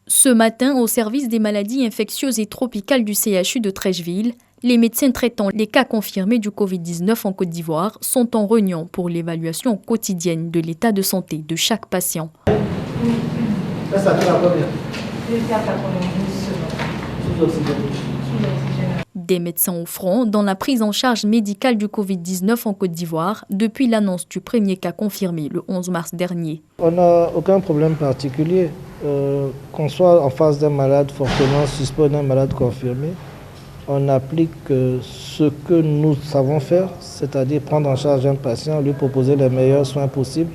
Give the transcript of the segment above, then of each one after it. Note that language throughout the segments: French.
Ce matin, au service des maladies infectieuses et tropicales du CHU de Treichville, les médecins traitant les cas confirmés du Covid-19 en Côte d'Ivoire sont en réunion pour l'évaluation quotidienne de l'état de santé de chaque patient. Des médecins au front dans la prise en charge médicale du Covid-19 en Côte d'Ivoire depuis l'annonce du premier cas confirmé le 11 mars dernier. On n'a aucun problème particulier. Qu'on soit en face d'un malade fortement suspect ou d'un malade confirmé, on applique ce que nous savons faire, c'est-à-dire prendre en charge un patient, lui proposer les meilleurs soins possibles,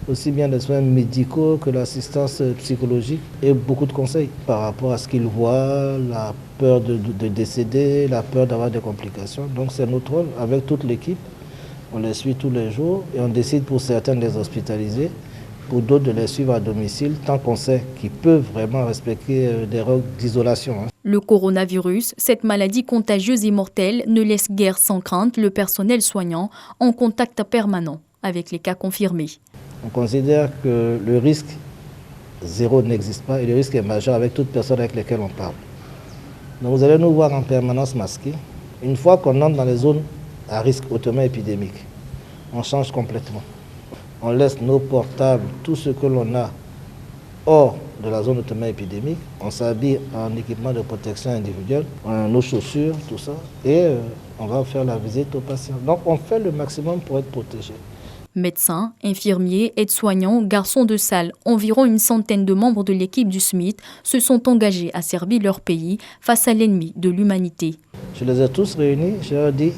aussi bien des soins médicaux que l'assistance psychologique et beaucoup de conseils par rapport à ce qu'il voit, la peur de décéder, la peur d'avoir des complications. Donc c'est notre rôle avec toute l'équipe. On les suit tous les jours et on décide pour certains de les hospitaliser, pour d'autres de les suivre à domicile tant qu'on sait qu'ils peuvent vraiment respecter des règles d'isolation. Le coronavirus, cette maladie contagieuse et mortelle, ne laisse guère sans crainte le personnel soignant en contact permanent avec les cas confirmés. On considère que le risque zéro n'existe pas et le risque est majeur avec toute personne avec laquelle on parle. Donc vous allez nous voir en permanence masqués. Une fois qu'on entre dans les zones à risque hautement épidémique, on change complètement. On laisse nos portables, tout ce que l'on a hors de la zone hautement épidémique. On s'habille en équipement de protection individuelle, on a nos chaussures, tout ça, et on va faire la visite aux patients. Donc on fait le maximum pour être protégé. Médecins, infirmiers, aides-soignants, garçons de salle, environ une centaine de membres de l'équipe du SMIT se sont engagés à servir leur pays face à l'ennemi de l'humanité. Je les ai tous réunis, je leur ai dit,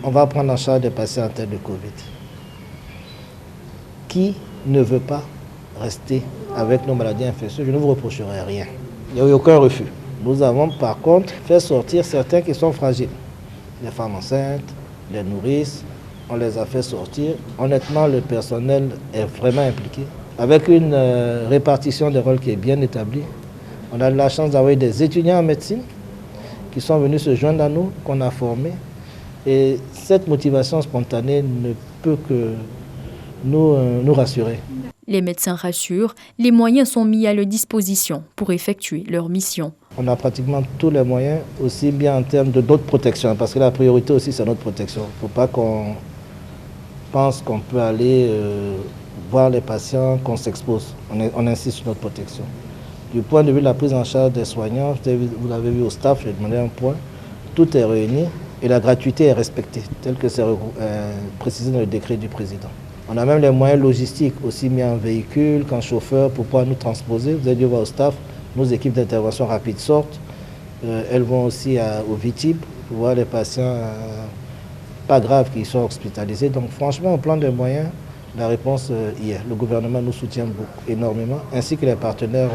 on va prendre en charge des patients atteints de Covid. Qui ne veut pas rester avec nos maladies infectieuses, je ne vous reprocherai rien. Il n'y a eu aucun refus. Nous avons par contre fait sortir certains qui sont fragiles. Les femmes enceintes, les nourrices, on les a fait sortir. Honnêtement, le personnel est vraiment impliqué. Avec une répartition des rôles qui est bien établie, on a de la chance d'avoir des étudiants en médecine qui sont venus se joindre à nous, qu'on a formés. Et cette motivation spontanée ne peut que nous rassurer. Les médecins rassurent, les moyens sont mis à leur disposition pour effectuer leur mission. On a pratiquement tous les moyens, aussi bien en termes de notre protection, parce que la priorité aussi c'est notre protection. Il ne faut pas qu'on pense qu'on peut aller voir les patients, qu'on s'expose. On insiste sur notre protection. Du point de vue de la prise en charge des soignants, vous l'avez vu au staff, j'ai demandé un point, tout est réuni et la gratuité est respectée, tel que c'est précisé dans le décret du président. On a même les moyens logistiques, aussi bien en véhicule qu'en chauffeur, pour pouvoir nous transposer. Vous avez dû voir au staff, nos équipes d'intervention rapide sortent. Elles vont aussi au VITIB pour voir les patients pas graves qui sont hospitalisés. Donc franchement, au plan des moyens, la réponse y est. Le gouvernement nous soutient énormément, ainsi que les partenaires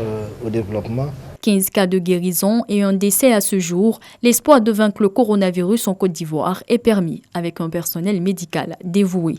au développement. 15 cas de guérison et un décès à ce jour, l'espoir de vaincre le coronavirus en Côte d'Ivoire est permis avec un personnel médical dévoué.